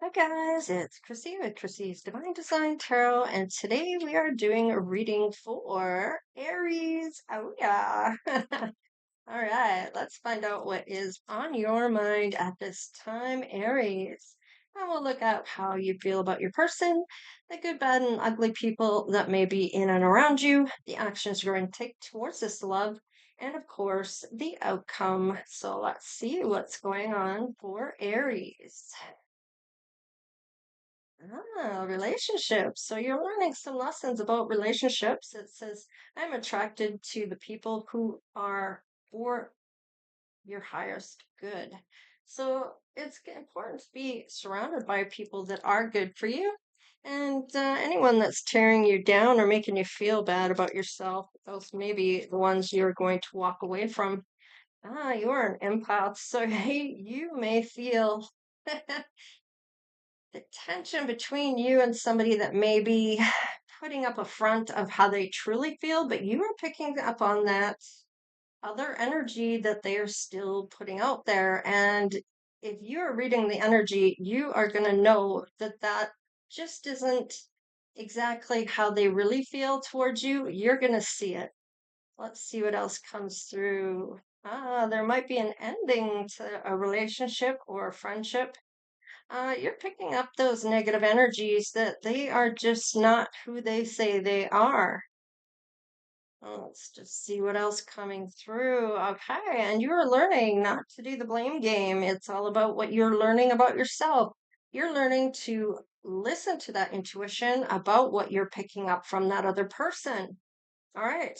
Hi guys, it's Chrissy with Chrissie's Divine Design Tarot, and today we are doing a reading for Aries. Oh yeah. All right, let's find out what is on your mind at this time, Aries. And we'll look at how you feel about your person, the good, bad, and ugly people that may be in and around you, the actions you're going to take towards this love, and of course, the outcome. So let's see what's going on for Aries. Relationships. So you're learning some lessons about relationships. It says, I'm attracted to the people who are for your highest good. So it's important to be surrounded by people that are good for you. And anyone that's tearing you down or making you feel bad about yourself, those may be the ones you're going to walk away from. You're an empath, so you may feel the tension between you and somebody that may be putting up a front of how they truly feel, but you are picking up on that other energy that they are still putting out there. And if you're reading the energy, you are going to know that that just isn't exactly how they really feel towards you. You're going to see it. Let's see what else comes through. There might be an ending to a relationship or a friendship. You're picking up those negative energies that they are just not who they say they are. Let's just see what else coming through. Okay, and you're learning not to do the blame game. It's all about what you're learning about yourself. You're learning to listen to that intuition about what you're picking up from that other person. All right.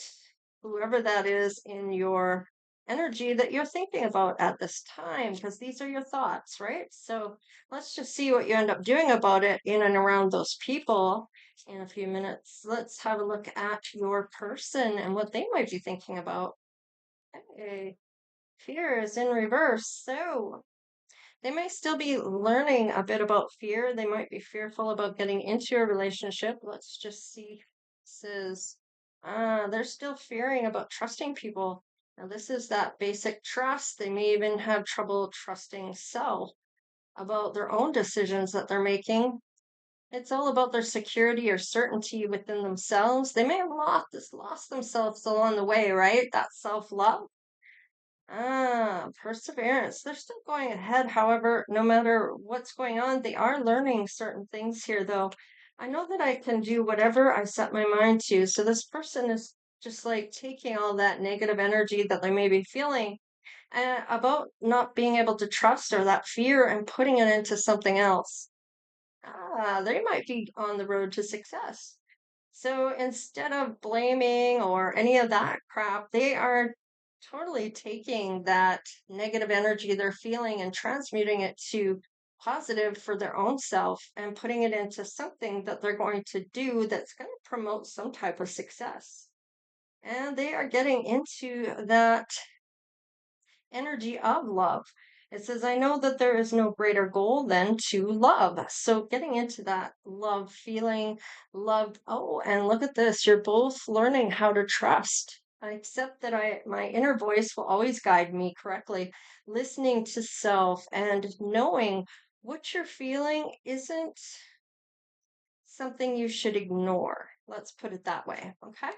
Whoever that is in your energy that you're thinking about at this time, because these are your thoughts, right? So let's just see what you end up doing about it in and around those people in a few minutes. Let's have a look at your person and what they might be thinking about. Okay. Fear is in reverse. So they may still be learning a bit about fear. They might be fearful about getting into a relationship. Let's just see. Says, they're still fearing about trusting people. Now, this is that basic trust. They may even have trouble trusting self about their own decisions that they're making. It's all about their security or certainty within themselves. They may have lost themselves along the way, right? That self-love. Perseverance. They're still going ahead. However, no matter what's going on, they are learning certain things here, though. I know that I can do whatever I set my mind to. So this person is just like taking all that negative energy that they may be feeling about not being able to trust or that fear and putting it into something else. They might be on the road to success. So instead of blaming or any of that crap, they are totally taking that negative energy they're feeling and transmuting it to positive for their own self and putting it into something that they're going to do that's going to promote some type of success. And they are getting into that energy of love. It says, I know that there is no greater goal than to love. So getting into that love feeling, loved. Oh, and look at this. You're both learning how to trust. I accept that my inner voice will always guide me correctly. Listening to self and knowing what you're feeling isn't something you should ignore. Let's put it that way. Okay.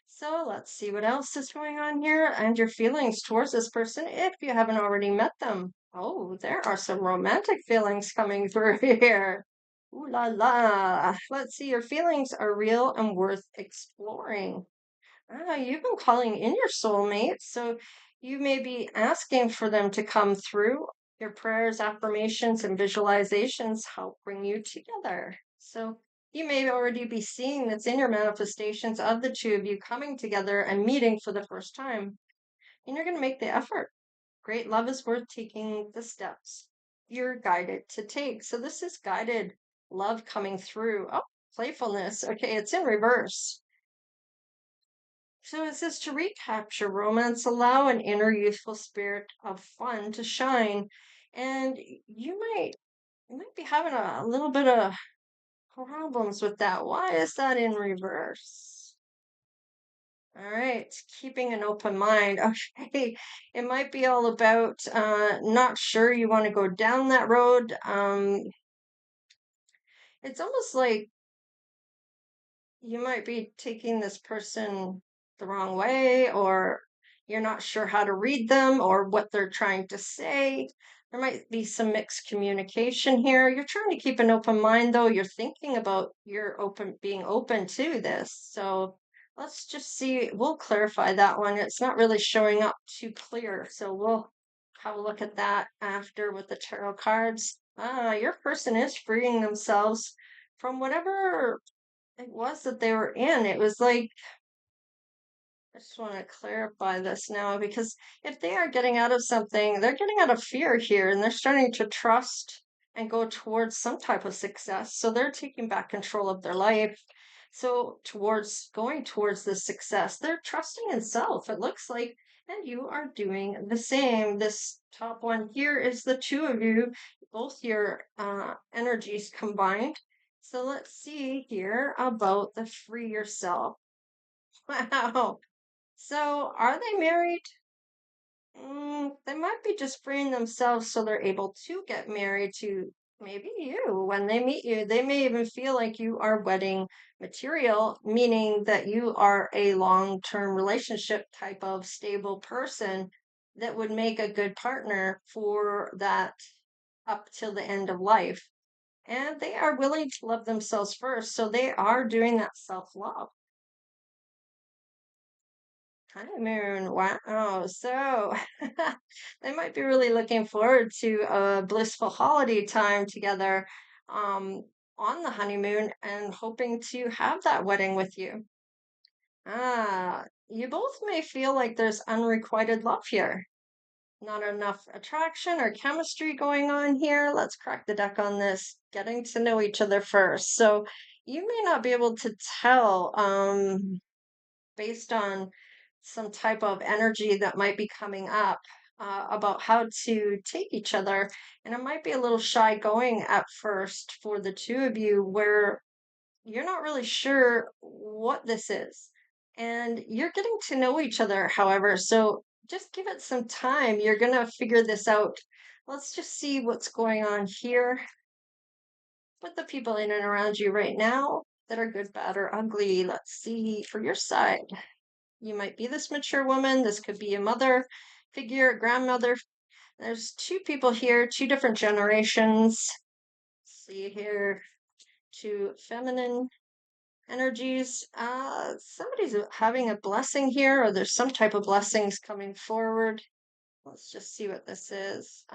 So let's see what else is going on here and your feelings towards this person if you haven't already met them. Oh, there are some romantic feelings coming through here. Ooh la la. Let's see, your feelings are real and worth exploring. You've been calling in your soulmate, so you may be asking for them to come through. Your prayers, affirmations, and visualizations help bring you together. So you may already be seeing this in your manifestations of the two of you coming together and meeting for the first time. And you're going to make the effort. Great love is worth taking the steps you're guided to take. So this is guided love coming through. Oh, playfulness. Okay, it's in reverse. So it says to recapture romance, allow an inner youthful spirit of fun to shine. And you might be having a little bit of problems with that. Why is that in reverse? All right, keeping an open mind. Okay, it might be all about not sure you want to go down that road. It's almost like you might be taking this person the wrong way, or you're not sure how to read them or what they're trying to say. There might be some mixed communication here. You're trying to keep an open mind, though. You're thinking about being open to this. So let's just see. We'll clarify that one. It's not really showing up too clear. So we'll have a look at that after with the tarot cards. Your person is freeing themselves from whatever it was that they were in. It was like, I just want to clarify this now because if they are getting out of something, they're getting out of fear here and they're starting to trust and go towards some type of success. So they're taking back control of their life. So, towards going towards this success, they're trusting in self, it looks like, and you are doing the same. This top one here is the two of you, both your energies combined. So let's see here about the free yourself. Wow. So are they married? They might be just freeing themselves so they're able to get married to maybe you. When they meet you, they may even feel like you are wedding material, meaning that you are a long-term relationship type of stable person that would make a good partner for that up till the end of life. And they are willing to love themselves first. So they are doing that self-love. Honeymoon. Wow. So they might be really looking forward to a blissful holiday time together um, on the honeymoon and hoping to have that wedding with you. You both may feel like there's unrequited love here. Not enough attraction or chemistry going on here. Let's crack the deck on this. Getting to know each other first. So you may not be able to tell based on some type of energy that might be coming up about how to take each other. And it might be a little shy going at first for the two of you, where you're not really sure what this is. And you're getting to know each other, however. So just give it some time. You're going to figure this out. Let's just see what's going on here with the people in and around you right now that are good, bad, or ugly. Let's see for your side. You might be this mature woman. This could be a mother figure, a grandmother. There's two people here, two different generations. See here, two feminine energies. Somebody's having a blessing here, or there's some type of blessings coming forward. Let's just see what this is.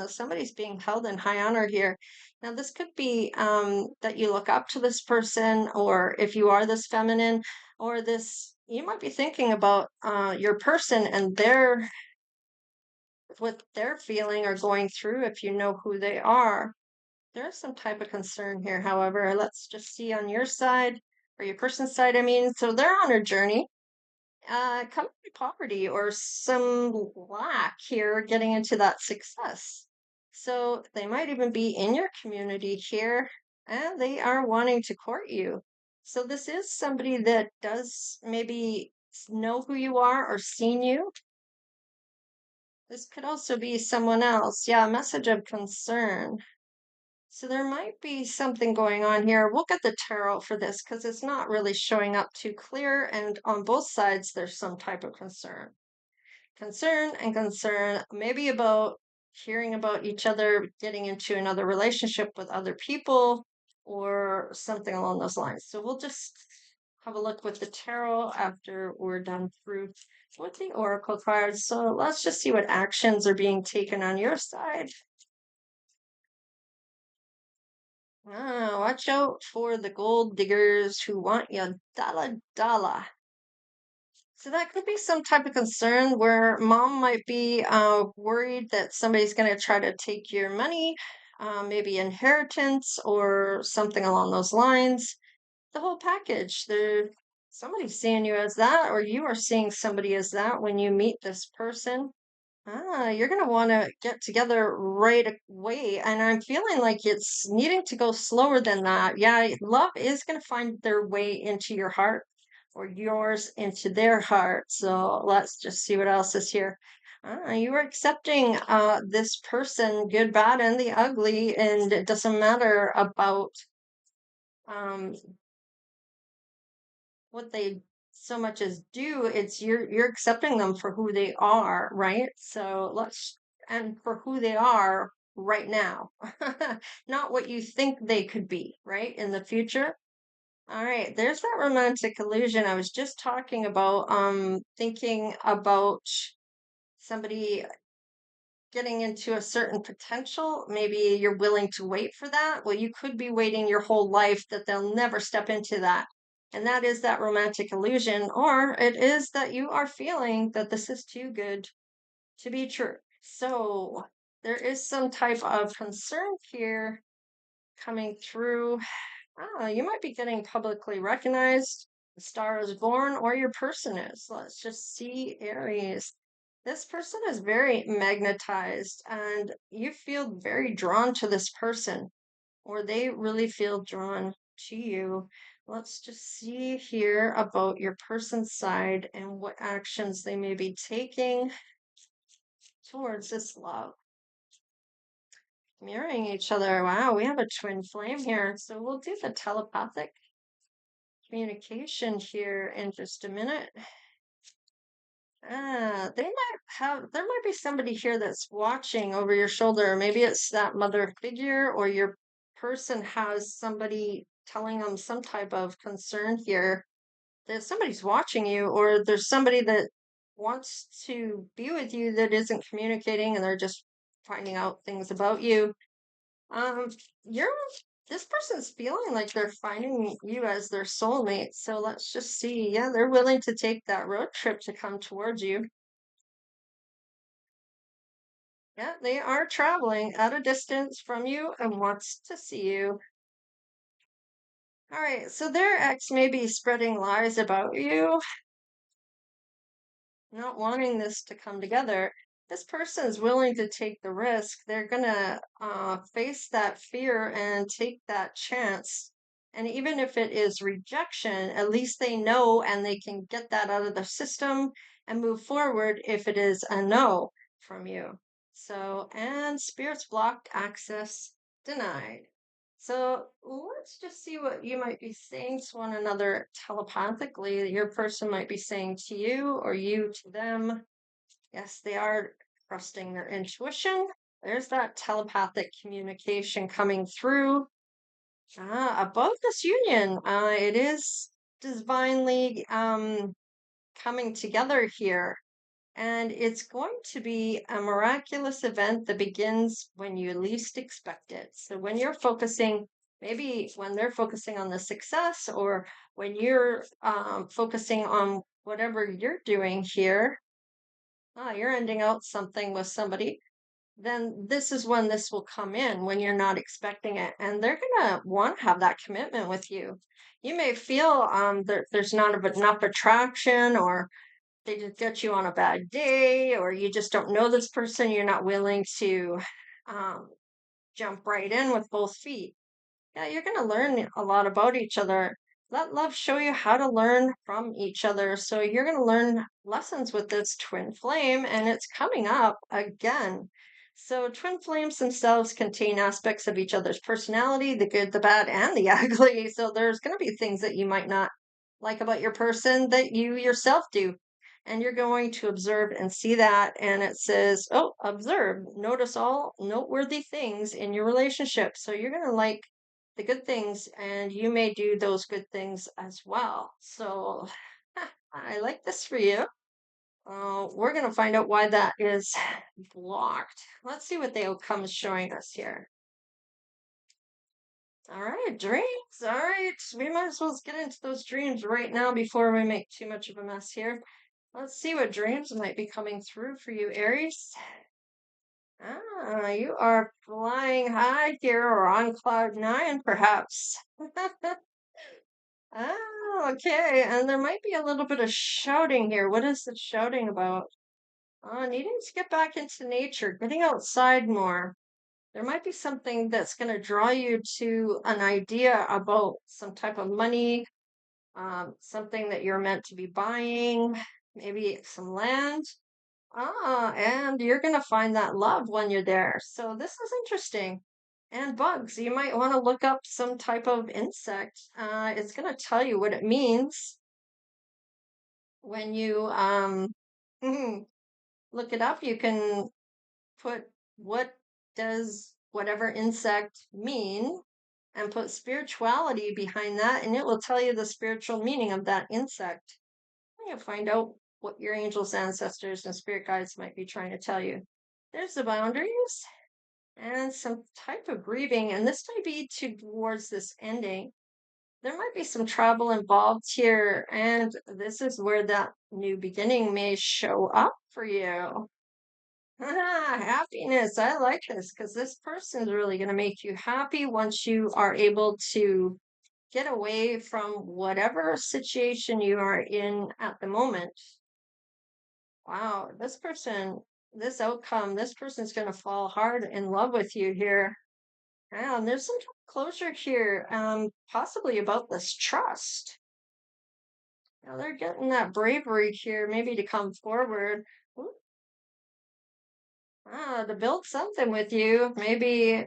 Somebody's being held in high honor here. Now, this could be that you look up to this person, or if you are this feminine, or this, you might be thinking about your person and what they're feeling or going through if you know who they are. There's some type of concern here, however. Let's just see on your side, or your person's side, I mean. So they're on a journey come from poverty or some lack here getting into that success. So they might even be in your community here and they are wanting to court you. So this is somebody that does maybe know who you are or seen you. This could also be someone else. Yeah, a message of concern. So there might be something going on here. We'll get the tarot for this because it's not really showing up too clear. And on both sides, there's some type of concern. Concern and concern, maybe about hearing about each other getting into another relationship with other people or something along those lines. So we'll just have a look with the tarot after we're done through with the oracle cards. So let's just see what actions are being taken on your side. Watch out for the gold diggers who want your dollar dollar. So that could be some type of concern where mom might be worried that somebody's going to try to take your money, maybe inheritance or something along those lines. The whole package. Somebody's seeing you as that, or you are seeing somebody as that when you meet this person. You're going to want to get together right away. And I'm feeling like it's needing to go slower than that. Yeah, love is going to find their way into your heart or yours into their heart. So let's just see what else is here. You are accepting this person, good, bad, and the ugly. And it doesn't matter about um, what they so much as do. It's you're accepting them for who they are, right? So let's and for who they are right now, not what you think they could be, right? In the future. All right, there's that romantic illusion I was just talking about. Thinking about somebody getting into a certain potential. Maybe you're willing to wait for that. Well, you could be waiting your whole life that they'll never step into that. And that is that romantic illusion, or it is that you are feeling that this is too good to be true. So there is some type of concern here coming through. You might be getting publicly recognized. The star is born, or your person is. Let's just see, Aries. This person is very magnetized, and you feel very drawn to this person, or they really feel drawn to you. Let's just see here about your person's side and what actions they may be taking towards this love. Mirroring each other. Wow, we have a twin flame here. So we'll do the telepathic communication here in just a minute. There might be somebody here that's watching over your shoulder. Maybe it's that mother figure, or your person has somebody telling them some type of concern here. That somebody's watching you, or there's somebody that wants to be with you that isn't communicating, and they're just finding out things about you. Um, you're this person's feeling like they're finding you as their soulmate. So let's just see. Yeah, they're willing to take that road trip to come towards you. Yeah, they are traveling at a distance from you and wants to see you. All right, so their ex may be spreading lies about you, not wanting this to come together. This person is willing to take the risk. They're gonna face that fear and take that chance. And even if it is rejection, at least they know and they can get that out of the system and move forward if it is a no from you. So, and spirits blocked access denied. So let's just see what you might be saying to one another telepathically that your person might be saying to you or you to them. Yes, they are trusting their intuition. There's that telepathic communication coming through. About this union, it is divinely coming together here. And it's going to be a miraculous event that begins when you least expect it. So when you're focusing, maybe when they're focusing on the success, or when you're focusing on whatever you're doing here, you're ending out something with somebody, then this is when this will come in when you're not expecting it. And they're going to want to have that commitment with you. You may feel there's not enough attraction, or they just get you on a bad day, or you just don't know this person, you're not willing to um, jump right in with both feet. Yeah, you're going to learn a lot about each other. Let love show you how to learn from each other. So you're going to learn lessons with this twin flame, and it's coming up again. So twin flames themselves contain aspects of each other's personality, the good, the bad, and the ugly. So there's going to be things that you might not like about your person that you yourself do. And you're going to observe and see that. And it says, oh, observe, notice all noteworthy things in your relationship. So you're going to like the good things, and you may do those good things as well. So I like this for you. We're going to find out why that is blocked. Let's see what the outcome is showing us here. All right, dreams. All right, we might as well get into those dreams right now before we make too much of a mess here. Let's see what dreams might be coming through for you, Aries. You are flying high here, or on cloud nine, perhaps. Okay. And there might be a little bit of shouting here. What is the shouting about? Needing to get back into nature, getting outside more. There might be something that's going to draw you to an idea about some type of money, something that you're meant to be buying, maybe some land. And you're going to find that love when you're there. So this is interesting. and bugs. You might want to look up some type of insect. It's going to tell you what it means when you look it up. You can put what does whatever insect mean and put spirituality behind that, and it will tell you the spiritual meaning of that insect. And you'll find out what your angels, ancestors, and spirit guides might be trying to tell you. There's the boundaries and some type of grieving, and this might be towards this ending. There might be some travel involved here, and this is where that new beginning may show up for you. Happiness. I like this because this person is really going to make you happy once you are able to get away from whatever situation you are in at the moment. Wow, this outcome, this person's going to fall hard in love with you here. And there's some closure here, possibly about this trust. Now they're getting that bravery here, maybe to come forward. Ooh, to build something with you. Maybe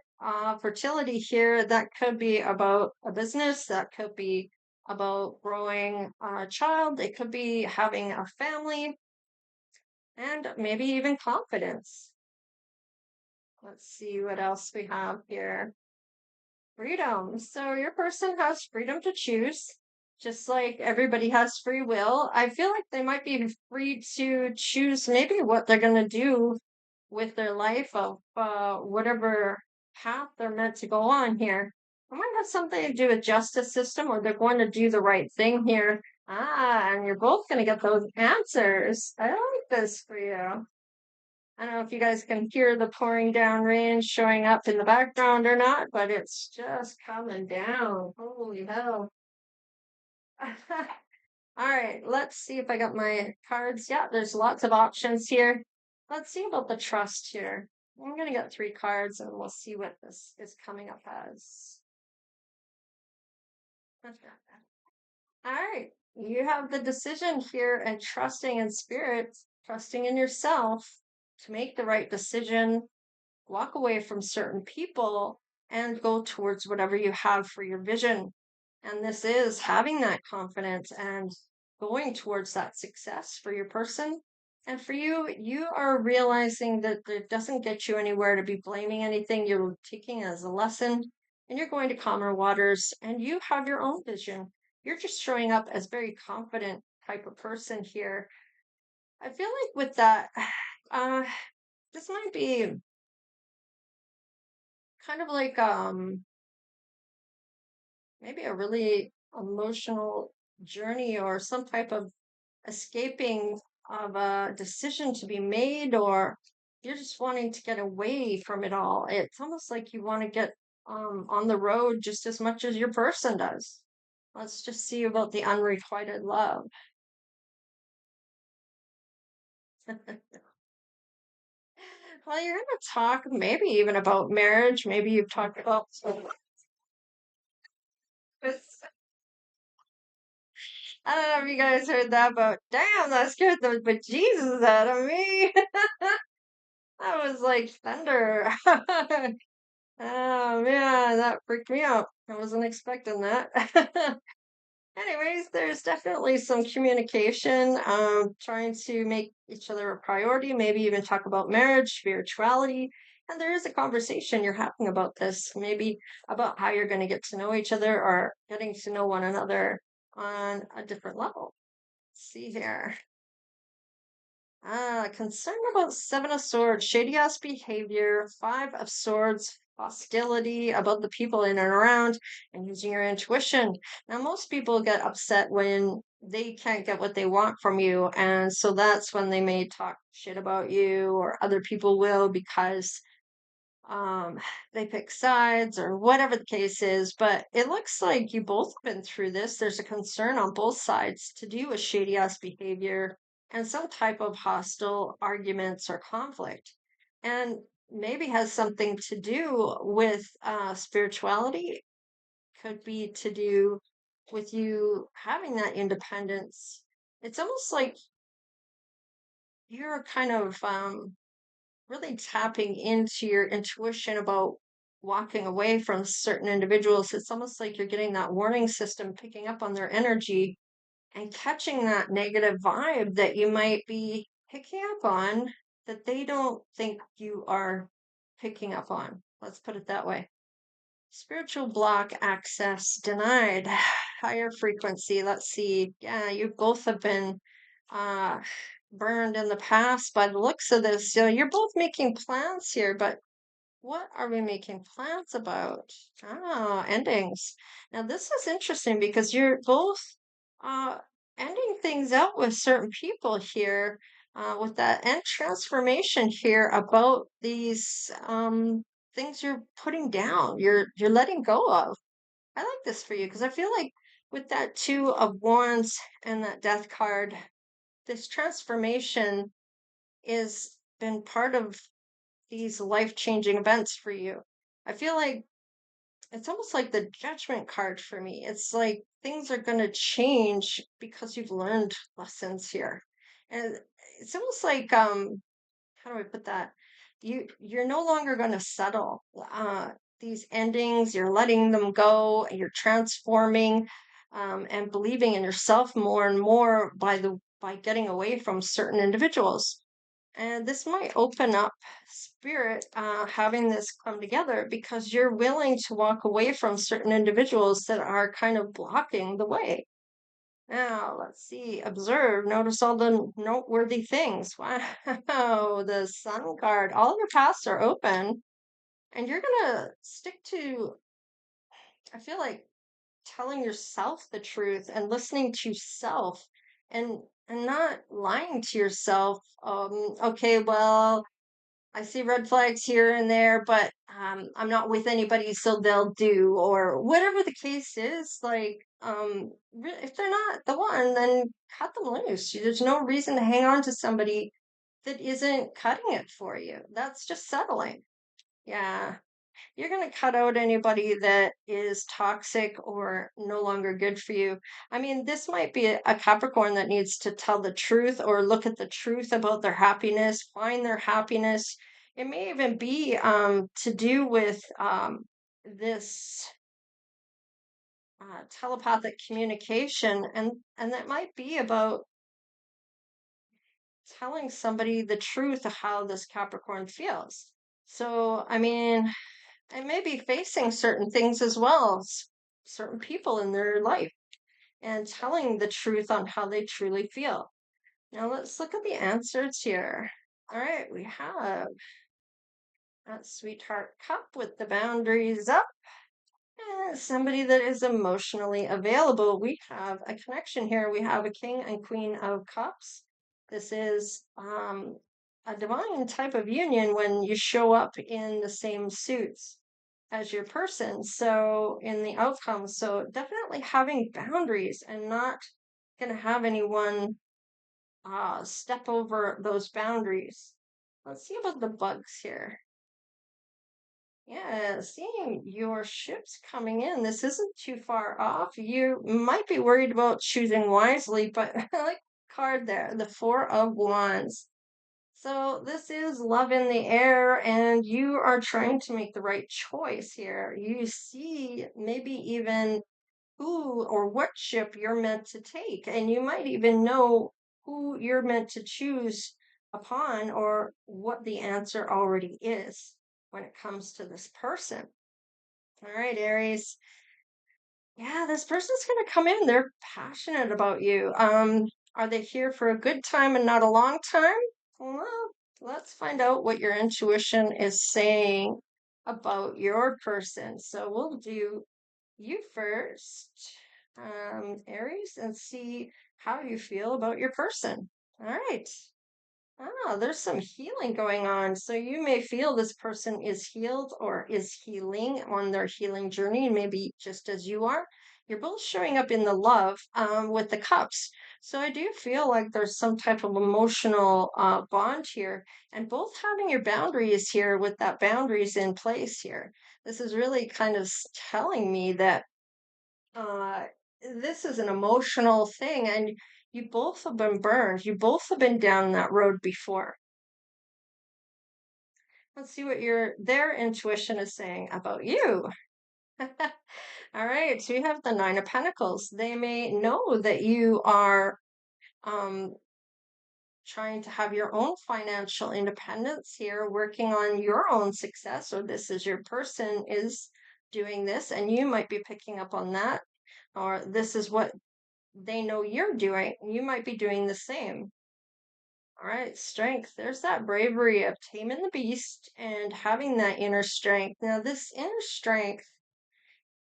fertility here. That could be about a business. That could be about growing a child. It could be having a family and maybe even confidence. Let's see what else we have here. Freedom. So your person has freedom to choose, just like everybody has free will. I feel like they might be free to choose maybe what they're going to do with their life of whatever path they're meant to go on here. It might have something to do with justice system, or they're going to do the right thing here. And you're both going to get those answers. I like this for you. I don't know if you guys can hear the pouring down rain showing up in the background or not, but it's just coming down. Holy hell. All right, let's see if I got my cards. Yeah, there's lots of options here. Let's see about the trust here. I'm going to get 3 cards and we'll see what this is coming up as. All right, you have the decision here and trusting in spirit, trusting in yourself to make the right decision, walk away from certain people, and go towards whatever you have for your vision. And this is having that confidence and going towards that success for your person. And for you, you are realizing that it doesn't get you anywhere to be blaming anything. You're taking it as a lesson and you're going to calmer waters and you have your own vision. You're just showing up as very confident type of person here. I feel like with that, this might be kind of like maybe a really emotional journey or some type of escaping of a decision to be made, or you're just wanting to get away from it all. It's almost like you want to get on the road just as much as your person does. Let's just see about the unrequited love. Well, you're going to talk maybe even about marriage. Maybe you've talked about I don't know if you guys heard that, but damn, that scared the bejesus out of me. That was like thunder. Oh man, that freaked me out. I wasn't expecting that. Anyways, there's definitely some communication, trying to make each other a priority, maybe even talk about marriage, spirituality. And there is a conversation you're having about this, maybe about how you're going to get to know each other or getting to know one another on a different level. Let's see here. Concern about Seven of Swords, shady ass behavior, Five of Swords, hostility about the people in and around, and using your intuition. Now, most people get upset when they can't get what they want from you, and so that's when they may talk shit about you, or other people will because um, they pick sides or whatever the case is. But it looks like you both have been through this. There's a concern on both sides to do with shady ass behavior and some type of hostile arguments or conflict. And maybe has something to do with spirituality, could be to do with you having that independence. It's almost like you're kind of really tapping into your intuition about walking away from certain individuals, it's almost like you're getting that warning system picking up on their energy and catching that negative vibe that you might be picking up on that they don't think you are picking up on. Let's put it that way. Spiritual block access denied. Higher frequency. Let's see. Yeah, you both have been uh, burned in the past by the looks of this. So you're both making plans here, but what are we making plans about? Ah, endings. Now, this is interesting because you're both uh, ending things out with certain people here, with that end transformation here about these things you're putting down, you're letting go of. I like this for you because I feel like with that Two of Wands and that Death card, this transformation is been part of these life-changing events for you. I feel like it's almost like the judgment card for me. It's like things are going to change because you've learned lessons here. And it's almost like how do I put that? You're no longer going to settle. These endings, you're letting them go, and you're transforming and believing in yourself more and more by getting away from certain individuals. And this might open up spirit, having this come together because you're willing to walk away from certain individuals that are kind of blocking the way. Now, let's see, observe, notice all the noteworthy things. Wow, the Sun card, all your paths are open, and you're gonna stick to, I feel like, telling yourself the truth and listening to self and not lying to yourself. Okay, well, I see red flags here and there, but I'm not with anybody, so they'll do, or whatever the case is. Like, if they're not the one, then cut them loose. There's no reason to hang on to somebody that isn't cutting it for you. That's just settling. Yeah, you're going to cut out anybody that is toxic or no longer good for you. I mean, this might be a Capricorn that needs to tell the truth or look at the truth about their happiness, find their happiness. It may even be to do with this telepathic communication, and that might be about telling somebody the truth of how this Capricorn feels. So, I mean, and maybe facing certain things as well, certain people in their life, and telling the truth on how they truly feel. Now let's look at the answers here. All right, we have that sweetheart cup with the boundaries up. And somebody that is emotionally available. We have a connection here. We have a king and queen of cups. This is a divine type of union when you show up in the same suits as your person. So in the outcome, so definitely having boundaries and not going to have anyone step over those boundaries. Let's see about the bugs here. Yeah, seeing your ships coming in, this isn't too far off. You might be worried about choosing wisely, but I like the card there, the Four of Wands. So this is love in the air, and you are trying to make the right choice here. You see maybe even who or what ship you're meant to take, and you might even know who you're meant to choose upon or what the answer already is when it comes to this person. All right, Aries. Yeah, this person's going to come in. They're passionate about you. Are they here for a good time and not a long time? Well, let's find out what your intuition is saying about your person. So we'll do you first, Aries, and see how you feel about your person. All right. Ah, there's some healing going on. So you may feel this person is healed or is healing on their healing journey, maybe just as you are. You're both showing up in the love with the cups. So I do feel like there's some type of emotional bond here, and both having your boundaries here with that boundaries in place here. This is really kind of telling me that uh, this is an emotional thing, and you both have been burned. You both have been down that road before. Let's see what their intuition is saying about you. All right, so you have the Nine of Pentacles. They may know that you are um, trying to have your own financial independence here, working on your own success, or this is your person is doing this, and you might be picking up on that, or this is what they know you're doing. You might be doing the same. All right, strength. There's that bravery of taming the beast and having that inner strength. Now, this inner strength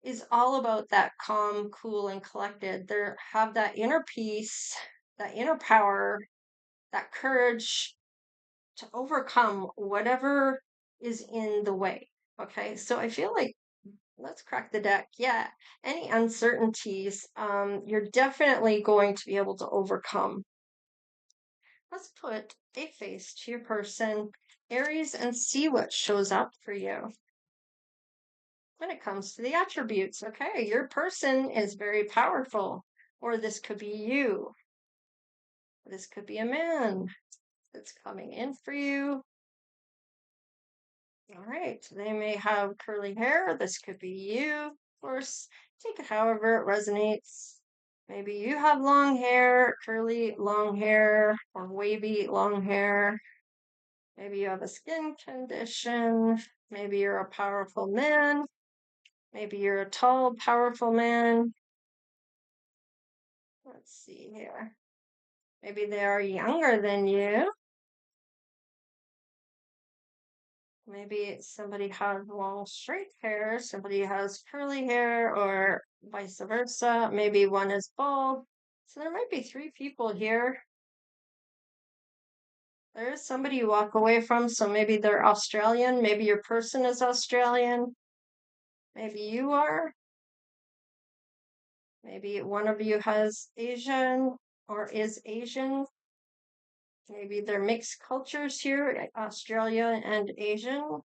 is all about that calm, cool, and collected. They have that inner peace, that inner power, that courage to overcome whatever is in the way. Okay, so I feel like let's crack the deck. Yeah, any uncertainties, you're definitely going to be able to overcome. Let's put a face to your person, Aries, and see what shows up for you when it comes to the attributes. Okay, your person is very powerful, or this could be you. This could be a man that's coming in for you. All right, they may have curly hair. This could be you. Of course, take it however it resonates. Maybe you have long hair, curly long hair, or wavy long hair. Maybe you have a skin condition. Maybe you're a powerful man. Maybe you're a tall, powerful man. Let's see here. Maybe they are younger than you. Maybe somebody has long straight hair, somebody has curly hair, or vice versa. Maybe one is bald. So there might be three people here. There is somebody you walk away from, so maybe they're Australian. Maybe your person is Australian. Maybe you are. Maybe one of you has Asian or is Asian. Maybe they're mixed cultures here, Australia and Asian. All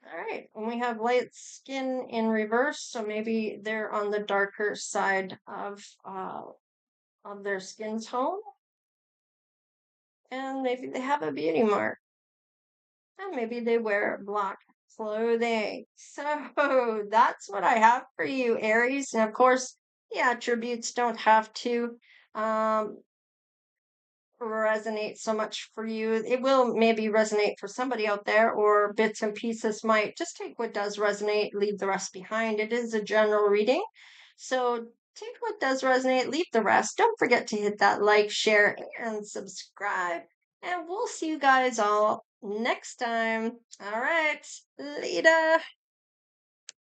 right, and we have light skin in reverse, so maybe they're on the darker side of their skin tone, and maybe they have a beauty mark, and maybe they wear black clothing. So that's what I have for you, Aries. And of course, the attributes don't have to resonate so much for you. It will maybe resonate for somebody out there, or bits and pieces might. Just take what does resonate, leave the rest behind. It is a general reading. So take what does resonate, leave the rest. Don't forget to hit that like, share, and subscribe. And we'll see you guys all next time. All right, later.